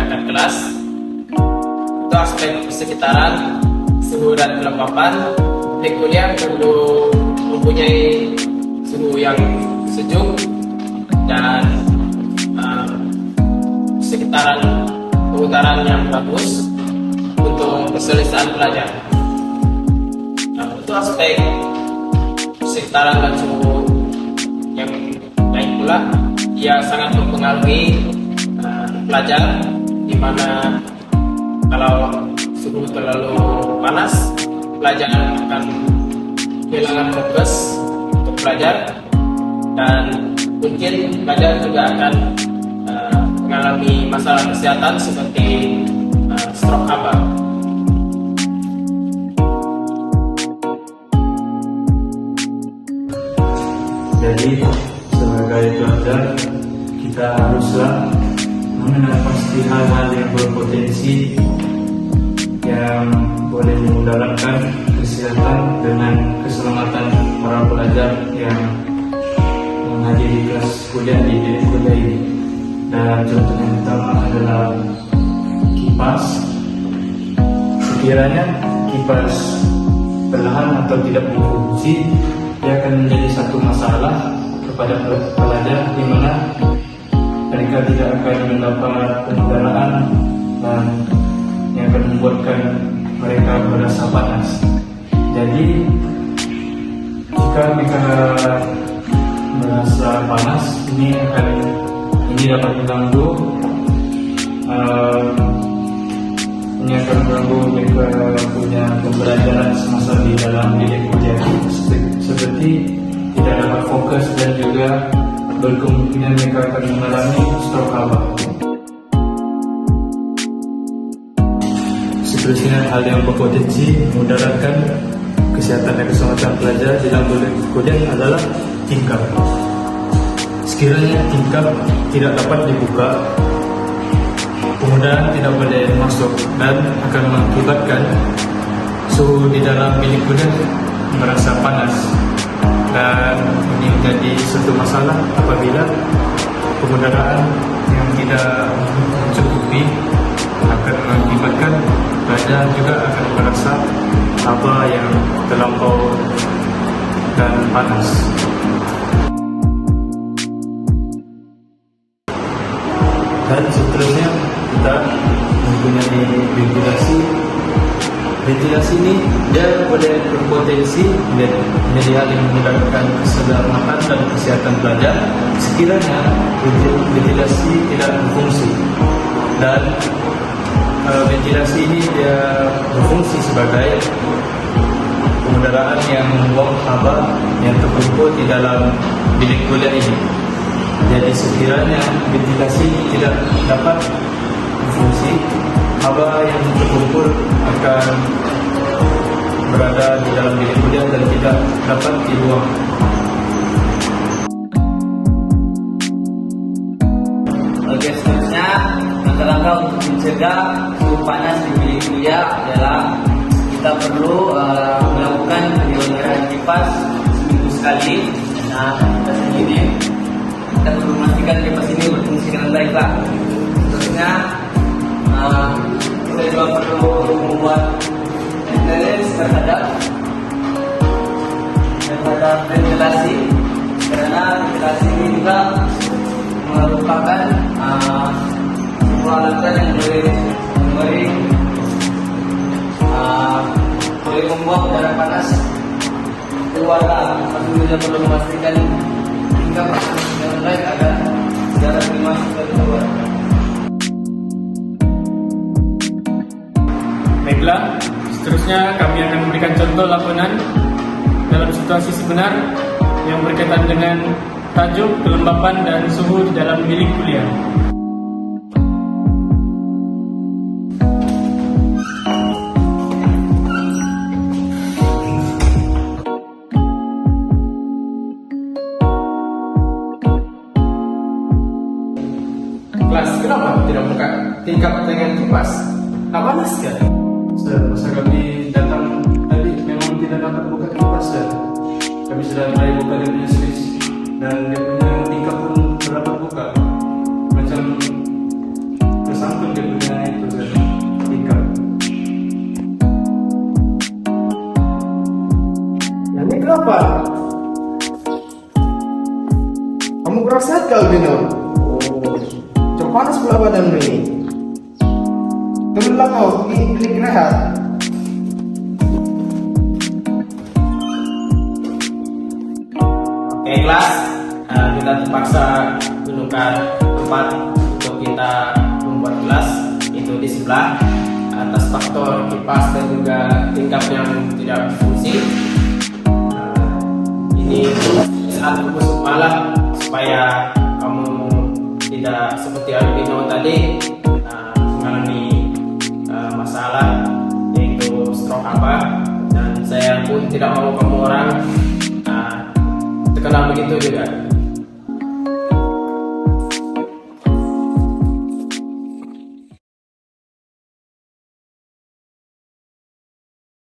meningkatkan kelas. Itu aspek persekitaran, suhu dan kelembapan. Di kuliah perlu mempunyai suhu yang sejuk dan sekitaran keutaran yang bagus untuk keselesaan pelajar. Untuk aspek sekitaran dan suhu yang lain pula, ia sangat mempengaruhi pelajar, di mana kalau suhu terlalu panas, pelajar akan kehilangan fokus untuk belajar, dan mungkin pelajar juga akan mengalami masalah kesehatan seperti stroke abang. Jadi sebagai pelajar kita haruslah mengenal pasti hal-hal yang berpotensi yang boleh memudaratkan kesehatan dengan keselamatan para pelajar yang menghadiri kelas kuliah di kuliah ini. Dan contoh yang pertama adalah kipas. Sekiranya kipas perlahan atau tidak berfungsi, dia akan menjadi satu masalah kepada pelajar, di mana mereka tidak akan mendapat pengudaraan dan yang akan membuatkan mereka merasa panas. Jadi jika mereka merasa panas, ini dapat mengganggu mereka punya pembelajaran semasa di dalam bilik kuliah, seperti tidak dapat fokus dan juga berkemungkinan mereka akan mengalami stroke abang. Seterusnya, hal yang berpotensi memudaratkan kesehatan dan keselamatan pelajar di dalam bilik kuliah adalah tingkap. Sekiranya tingkap tidak dapat dibuka, pengudaraan tidak boleh masuk dan akan mengakibatkan suhu di dalam bilik kuliah merasa panas, dan ini menjadi suatu masalah apabila pengudaraan yang tidak mencukupi akan mengakibatkan pelajar juga akan merasa haba yang terlampau dan panas. Dan seterusnya kita mempunyai ventilasi. Ventilasi ini dia boleh berpotensi menjadi hal yang memudahkan keselamatan dan kesehatan pelajar sekiranya ventilasi tidak berfungsi. Dan ventilasi ini dia berfungsi sebagai pengudaraan yang membuang haba yang terkumpul di dalam bilik kuliah ini. Jadi sekiranya ventilasi tidak dapat berfungsi, haba yang terkumpul akan berada di dalam bilik kuliah dan tidak dapat dibuang. Oke, seterusnya langkah-langkah untuk mencegah suhu panas di bilik kuliah adalah kita perlu melakukan penyelenggaraan kipas seminggu sekali. Nah, kita sendiri kita perlu memastikan kipas ini berfungsi dengan baik lah. Seterusnya kita juga perlu membuat maintenance terhadap ventilasi, karena ventilasi ini juga merupakan peralatan yang boleh membuang udara panas keluar. Tapi kita perlu memastikan tingkat dengan baik agar udara dimasuk dan keluar. Baiklah, seterusnya kami akan memberikan contoh lakonan dalam situasi sebenar yang berkaitan dengan tajuk kelembapan dan suhu di dalam bilik kuliah. Kelas, kenapa tidak buka tingkap dengan kipas? Tak panas kan? Masa kami datang tadi memang tidak dapat buka kipas, dan kami sudah mulai buka dia punya switch dan dia punya tingkap pun dapat buka, macam tersangkut dia punya albino. Oh, coba panas pula badanmu ini. Temenlah kau, klik rehat. Oke kelas, kita terpaksa menukar tempat untuk kita membuat kelas, itu di sebelah, atas faktor kipas dan juga tingkap yang tidak berfungsi. Ini saat fokus kepala supaya kamu tidak seperti albino tadi mengalami masalah yaitu stroke dan saya pun tidak mau kamu orang terkena begitu juga.